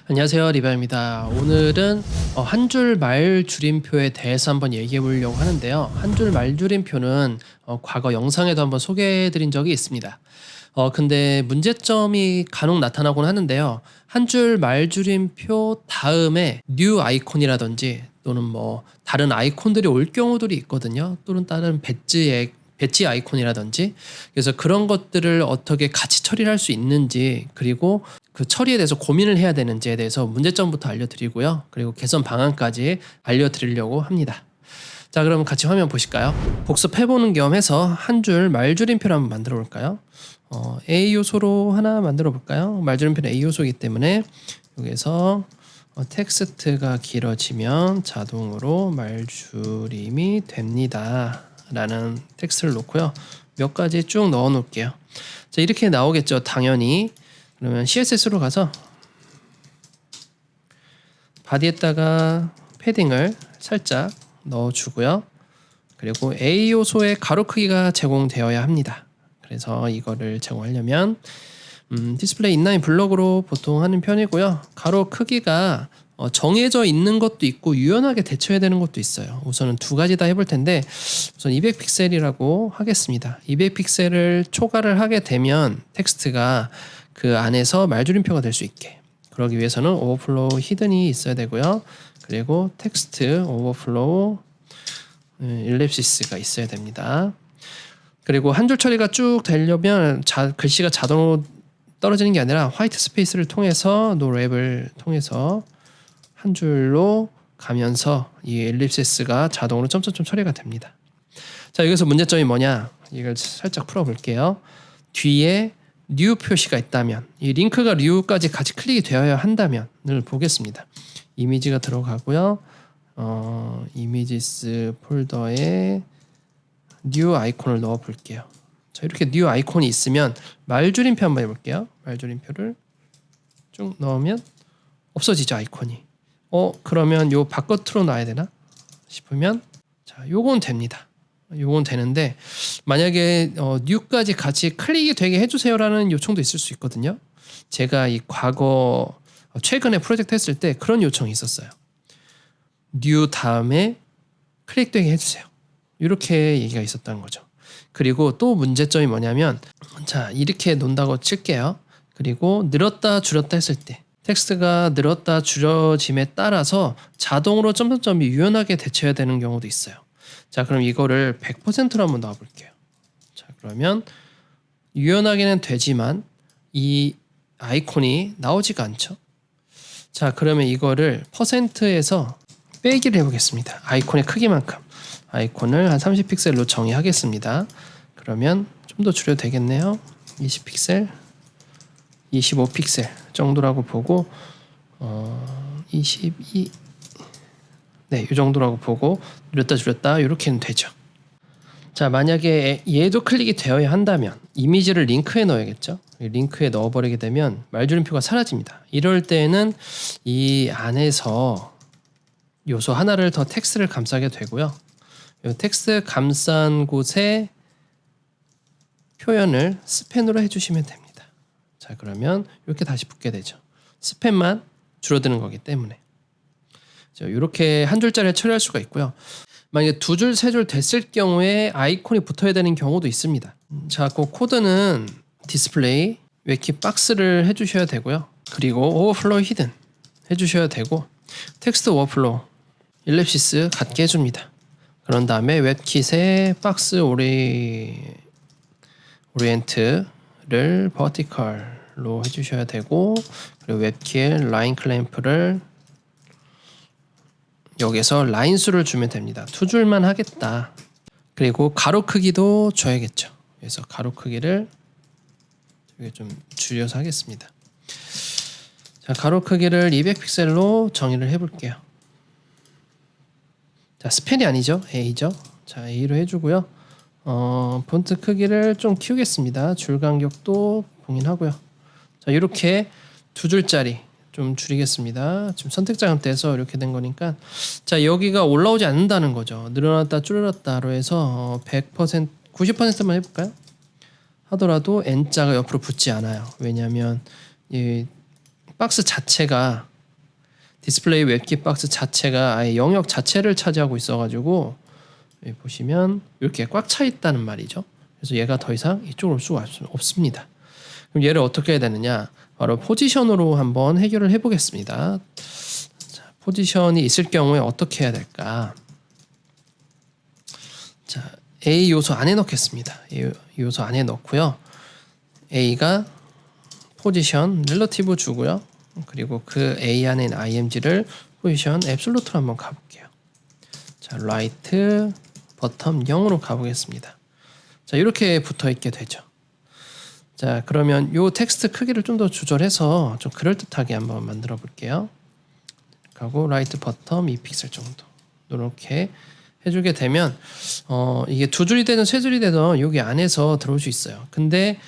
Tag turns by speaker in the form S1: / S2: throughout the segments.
S1: 안녕하세요, 리바입니다. 오늘은 한 줄 말 줄임표에 대해서 한번 얘기해 보려고 하는데요. 한 줄 말 줄임표는 과거 영상에도 한번 소개해 드린 적이 있습니다. 근데 문제점이 간혹 나타나곤 하는데요. 한 줄 말 줄임표 다음에 new 아이콘이라든지 또는 뭐 다른 아이콘들이 올 경우들이 있거든요. 또는 다른 배지 아이콘이라든지. 그래서 그런 것들을 어떻게 같이 처리를 할 수 있는지, 그리고 그 처리에 대해서 고민을 해야 되는지에 대해서 문제점부터 알려드리고요. 그리고 개선 방안까지 알려드리려고 합니다. 자, 그럼 같이 화면 보실까요? 복습해보는 겸 해서 한 줄 말줄임표를 한번 만들어 볼까요? A 요소로 하나 만들어 볼까요? 말줄임표는 A 요소이기 때문에 여기서 텍스트가 길어지면 자동으로 말줄임이 됩니다 라는 텍스트를 놓고요. 몇 가지 쭉 넣어 놓을게요. 자, 이렇게 나오겠죠, 당연히. 그러면 CSS로 가서 바디에다가 패딩을 살짝 넣어주고요. 그리고 A 요소의 가로 크기가 제공되어야 합니다. 그래서 이거를 제공하려면 디스플레이 인라인 블럭으로 보통 하는 편이고요. 가로 크기가 정해져 있는 것도 있고 유연하게 대처해야 되는 것도 있어요. 우선은 두 가지 다 해볼 텐데 우선 200픽셀이라고 하겠습니다. 200픽셀을 초과를 하게 되면 텍스트가 그 안에서 말줄임표가 될 수 있게, 그러기 위해서는 오버플로우 히든이 있어야 되고요. 그리고 텍스트 오버플로우 일립시스가 있어야 됩니다. 그리고 한 줄 처리가 쭉 되려면 글씨가 자동으로 떨어지는 게 아니라 화이트 스페이스를 통해서 노랩을 통해서 한 줄로 가면서 이 엘립시스가 자동으로 점점점 처리가 됩니다. 자, 여기서 문제점이 뭐냐? 이걸 살짝 풀어볼게요. 뒤에 new 표시가 있다면, 이 링크가 new까지 같이 클릭이 되어야 한다면을 보겠습니다. 이미지가 들어가고요. 이미지스 폴더에 new 아이콘을 넣어 볼게요. 자, 이렇게 new 아이콘이 있으면 말줄임표 한번 해볼게요. 말줄임표를 쭉 넣으면 없어지죠, 아이콘이. 그러면 요 바깥으로 놔야 되나 싶으면, 자, 요건 됩니다. 요건 되는데 만약에 new까지 같이 클릭이 되게 해주세요라는 요청도 있을 수 있거든요. 제가 이 과거 최근에 프로젝트 했을 때 그런 요청이 있었어요. new 다음에 클릭되게 해주세요. 이렇게 얘기가 있었다는 거죠. 그리고 또 문제점이 뭐냐면, 자, 이렇게 놓는다고 칠게요. 그리고 늘었다 줄였다 했을 때 텍스트가 늘었다 줄여짐에 따라서 자동으로 점점점이 유연하게 대처해야 되는 경우도 있어요. 자, 그럼 이거를 100%로 한번 넣어볼게요. 자, 그러면 유연하게는 되지만 이 아이콘이 나오지가 않죠. 자, 그러면 이거를 %에서 빼기를 해보겠습니다. 아이콘의 크기만큼. 아이콘을 한 30픽셀로 정의하겠습니다. 그러면 좀 더 줄여도 되겠네요. 20픽셀, 25픽셀 정도라고 보고 22, 네, 이 정도라고 보고 늘렸다 줄였다 이렇게는 되죠. 자, 만약에 얘도 클릭이 되어야 한다면 이미지를 링크에 넣어야겠죠. 링크에 넣어버리게 되면 말줄임표가 사라집니다. 이럴 때는 이 안에서 요소 하나를 더 텍스트를 감싸게 되고요. 이 텍스트 감싼 곳에 표현을 스펜으로 해주시면 됩니다. 자, 그러면 이렇게 다시 붙게 되죠. 스펜만 줄어드는 거기 때문에. 이렇게 한 줄짜리를 처리할 수가 있고요. 만약에 두 줄, 세 줄 됐을 경우에 아이콘이 붙어야 되는 경우도 있습니다. 자, 그 코드는 디스플레이 웨키 박스를 해주셔야 되고요. 그리고 오버플로우 히든 해주셔야 되고, 텍스트 오버플로우 일립시스 갖게 해줍니다. 그런 다음에 웹킷의 박스 오리엔트를 버티컬로 해주셔야 되고, 그리고 웹킷 라인 클램프를 여기서 라인 수를 주면 됩니다. 두 줄만 하겠다. 그리고 가로 크기도 줘야겠죠. 그래서 가로 크기를 좀 줄여서 하겠습니다. 자, 가로 크기를 200픽셀로 정의를 해볼게요. 자, 스펜이 아니죠, A죠. 자, A로 해주고요. 폰트 크기를 좀 키우겠습니다. 줄 간격도 봉인하고요. 자, 이렇게 두 줄짜리 좀 줄이겠습니다. 지금 선택장을 떼서 이렇게 된 거니까. 자, 여기가 올라오지 않는다는 거죠. 늘어났다 줄였다로 해서 100%, 90%만 해볼까요? 하더라도 N자가 옆으로 붙지 않아요. 왜냐하면 이 박스 자체가 디스플레이 웹킷 박스 자체가 아예 영역 자체를 차지하고 있어가지고 여기 보시면 이렇게 꽉 차 있다는 말이죠. 그래서 얘가 더 이상 이쪽으로 올 수가 없습니다. 그럼 얘를 어떻게 해야 되느냐? 바로 포지션으로 한번 해결을 해보겠습니다. 자, 포지션이 있을 경우에 어떻게 해야 될까? 자, A 요소 안에 넣겠습니다. A 요소 안에 넣고요. A가 포지션 릴러티브 주고요. 그리고 그 A 안에 있는 img를 포지션 앱솔루트로 한번 가볼게요. 자, 라이트 버텀 0으로 가보겠습니다. 자, 이렇게 붙어 있게 되죠. 자, 그러면 요 텍스트 크기를 좀 더 조절해서 좀 그럴듯하게 한번 만들어 볼게요. 하고 라이트 버텀 2픽셀 정도 이렇게 해주게 되면 이게 두 줄이 되든 세 줄이 되든 여기 안에서 들어올 수 있어요. 근데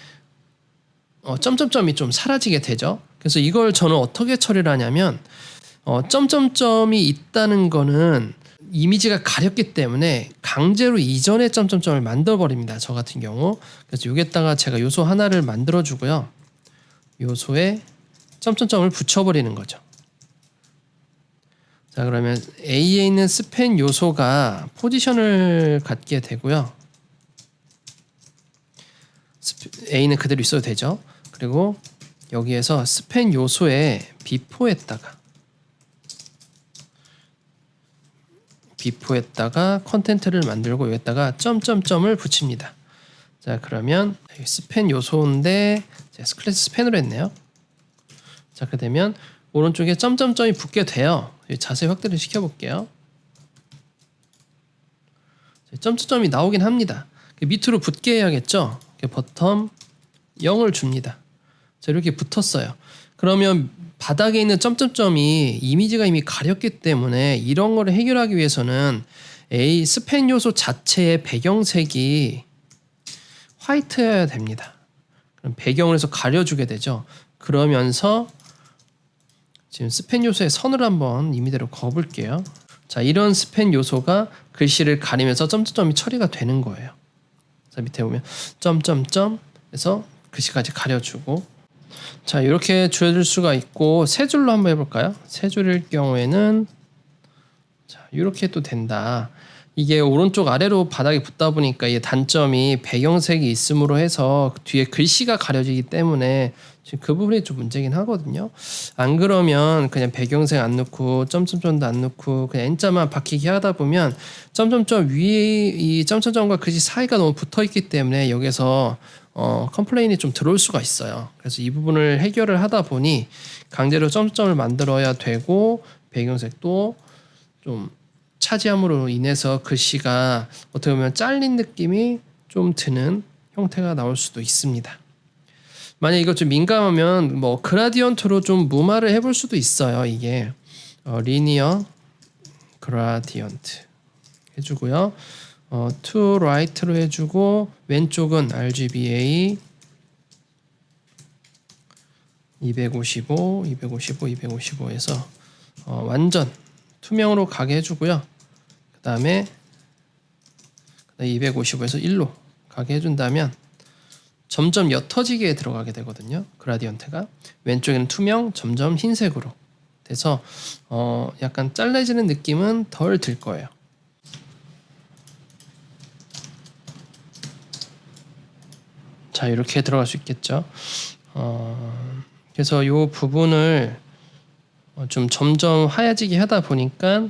S1: 점점점이 좀 사라지게 되죠. 그래서 이걸 저는 어떻게 처리를 하냐면 점점점이 있다는 거는 이미지가 가렸기 때문에 강제로 이전에 점점점을 만들어 버립니다. 저 같은 경우. 그래서 여기에다가 제가 요소 하나를 만들어 주고요. 요소에 점점점을 붙여 버리는 거죠. 자, 그러면 A에 있는 스팬 요소가 포지션을 갖게 되고요. A는 그대로 있어도 되죠. 그리고 여기에서 스팬 요소에 비포에다가 컨텐트를 만들고 여기다가 점점점을 붙입니다. 자, 그러면 스팬 요소인데 제가 클래스 스팬으로 했네요. 자, 그렇게 되면 오른쪽에 점점점이 붙게 돼요. 자세히 확대를 시켜볼게요. 점점점이 나오긴 합니다. 밑으로 붙게 해야겠죠. 버텀 0을 줍니다. 자, 이렇게 붙었어요. 그러면 바닥에 있는 점점점이 이미지가 이미 가렸기 때문에 이런 거를 해결하기 위해서는 A 스팬 요소 자체의 배경색이 화이트여야 됩니다. 그럼 배경을 해서 가려주게 되죠. 그러면서 지금 스팬 요소의 선을 한번 임의대로 그어볼게요. 자, 이런 스팬 요소가 글씨를 가리면서 점점점이 처리가 되는 거예요. 자, 밑에 보면 점점점 해서 글씨까지 가려주고, 자, 이렇게 줄여줄 수가 있고 세 줄로 한번 해볼까요? 세 줄일 경우에는 자, 이렇게 또 된다. 이게 오른쪽 아래로 바닥에 붙다 보니까 이 단점이 배경색이 있음으로 해서 뒤에 글씨가 가려지기 때문에 지금 그 부분이 좀 문제긴 하거든요. 안 그러면 그냥 배경색 안 넣고 점점점도 안 넣고 그냥 N자만 박히게 하다 보면 점점점 위에 이 점점점과 글씨 사이가 너무 붙어 있기 때문에 여기서 컴플레인이 좀 들어올 수가 있어요. 그래서 이 부분을 해결을 하다 보니 강제로 점점을 만들어야 되고 배경색도 좀 차지함으로 인해서 글씨가 어떻게 보면 잘린 느낌이 좀 드는 형태가 나올 수도 있습니다. 만약 이거 좀 민감하면 뭐 그라디언트로 좀 무마를 해볼 수도 있어요. 이게 리니어 그라디언트 해주고요. to right로 해주고 왼쪽은 RGBA 255, 255, 255에서 완전 투명으로 가게 해주고요. 그 다음에 255에서 1로 가게 해준다면 점점 옅어지게 들어가게 되거든요. 그라디언트가 왼쪽에는 투명, 점점 흰색으로 돼서 약간 잘라지는 느낌은 덜 들 거예요. 자, 이렇게 들어갈 수 있겠죠. 그래서 이 부분을 좀 점점 하얘지게 하다 보니까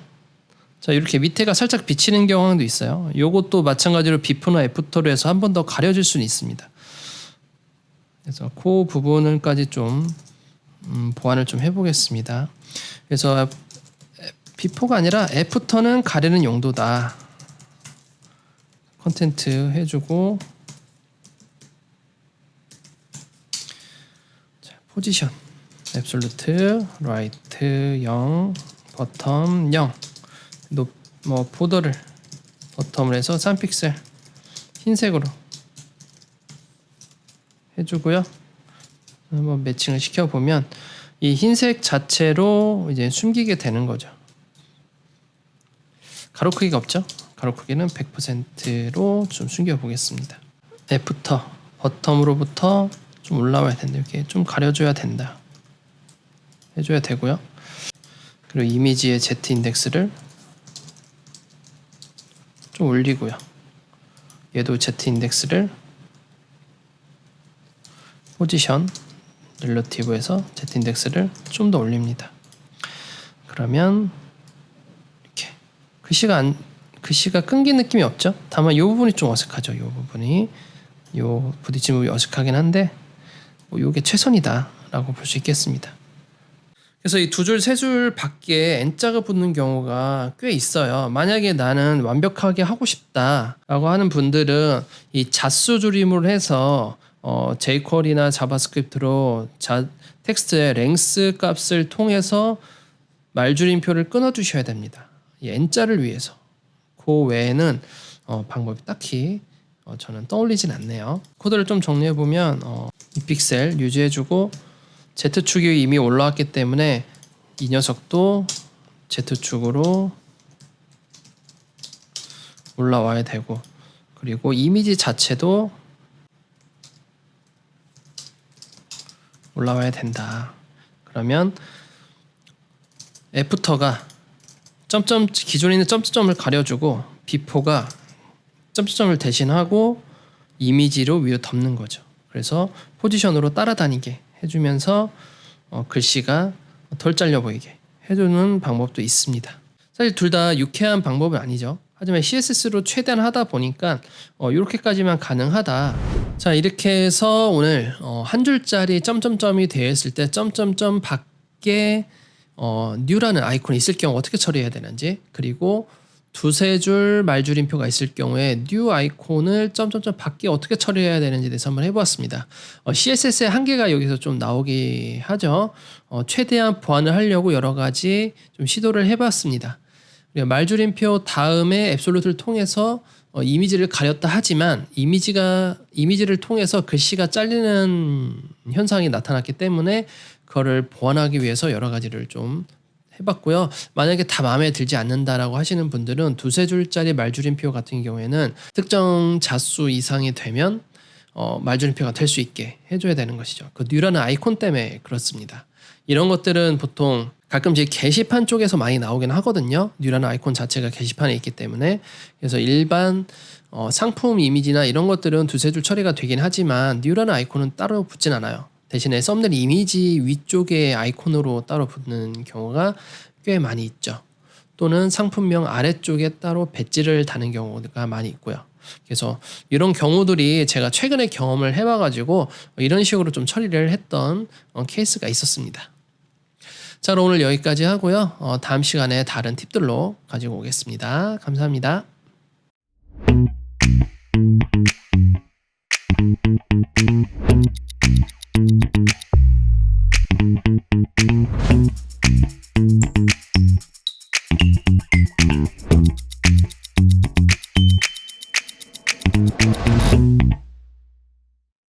S1: 자, 이렇게 밑에가 살짝 비치는 경향도 있어요. 요것도 마찬가지로 비프나 애프터로 해서 한 번 더 가려질 수는 있습니다. 그래서 그 부분을까지 좀 보완을 좀 해보겠습니다. 그래서 비포가 아니라 애프터는 가리는 용도다. 컨텐트 해주고 자, 포지션 앱솔루트 라이트 0 버텀 0 뭐 보더를 버텀을 해서 3픽셀 흰색으로 해주고요. 한번 매칭을 시켜보면 이 흰색 자체로 이제 숨기게 되는 거죠. 가로 크기가 없죠? 가로 크기는 100%로 좀 숨겨 보겠습니다. 애프터 버텀으로부터 좀 올라와야 된다. 이렇게 좀 가려줘야 된다. 해줘야 되고요. 그리고 이미지의 Z 인덱스를 좀 올리고요. 얘도 Z 인덱스를 포지션 릴러티브에서 Z 인덱스를 좀 더 올립니다. 그러면 이렇게 글씨가 끊긴 느낌이 없죠? 다만 이 부분이 좀 어색하죠. 이 부분이 부딪힌 부분이 어색하긴 한데 이게 최선이다라고 볼 수 있겠습니다. 그래서 이 두 줄, 세 줄 밖에 N자가 붙는 경우가 꽤 있어요. 만약에 나는 완벽하게 하고 싶다라고 하는 분들은 이 자수 줄임으로 해서 jQuery나 자바스크립트로 텍스트의 랭스 값을 통해서 말줄임표를 끊어주셔야 됩니다. 이 N자를 위해서. 그 외에는 방법이 딱히 저는 떠올리진 않네요. 코드를 좀 정리해보면 이 픽셀 유지해주고 Z축이 이미 올라왔기 때문에 이 녀석도 Z축으로 올라와야 되고, 그리고 이미지 자체도 올라와야 된다. 그러면 애프터가 기존에 있는 점점을 가려주고 비포가 점점을 대신하고 이미지로 위로 덮는 거죠. 그래서 포지션으로 따라다니게 해주면서 글씨가 덜 잘려 보이게 해주는 방법도 있습니다. 사실 둘 다 유쾌한 방법은 아니죠. 하지만 CSS로 최대한 하다 보니까 이렇게까지만 가능하다. 자, 이렇게 해서 오늘 한 줄짜리 점점점이 되어 있을 때 점점점 밖에 new라는 아이콘이 있을 경우 어떻게 처리해야 되는지, 그리고 두세 줄 말줄임표가 있을 경우에 new 아이콘을 점점점 밖에 어떻게 처리해야 되는지에 대해서 한번 해보았습니다. CSS의 한계가 여기서 좀 나오긴 하죠. 최대한 보완을 하려고 여러 가지 좀 시도를 해봤습니다. 말줄임표 다음에 앱솔루트를 통해서 이미지를 가렸다 하지만 이미지를 통해서 글씨가 잘리는 현상이 나타났기 때문에 그거를 보완하기 위해서 여러 가지를 좀 해봤고요. 만약에 다 마음에 들지 않는다라고 하시는 분들은 두세 줄짜리 말줄임표 같은 경우에는 특정 자수 이상이 되면 말줄임표가 될 수 있게 해줘야 되는 것이죠. 그 new라는 아이콘 때문에 그렇습니다. 이런 것들은 보통 가끔씩 게시판 쪽에서 많이 나오긴 하거든요. new라는 아이콘 자체가 게시판에 있기 때문에. 그래서 일반 상품 이미지나 이런 것들은 두세 줄 처리가 되긴 하지만 new라는 아이콘은 따로 붙진 않아요. 대신에 썸네일 이미지 위쪽에 아이콘으로 따로 붙는 경우가 꽤 많이 있죠. 또는 상품명 아래쪽에 따로 배지를 다는 경우가 많이 있고요. 그래서 이런 경우들이 제가 최근에 경험을 해봐가지고 이런 식으로 좀 처리를 했던 케이스가 있었습니다. 자, 그럼 오늘 여기까지 하고요. 다음 시간에 다른 팁들로 가지고 오겠습니다. 감사합니다.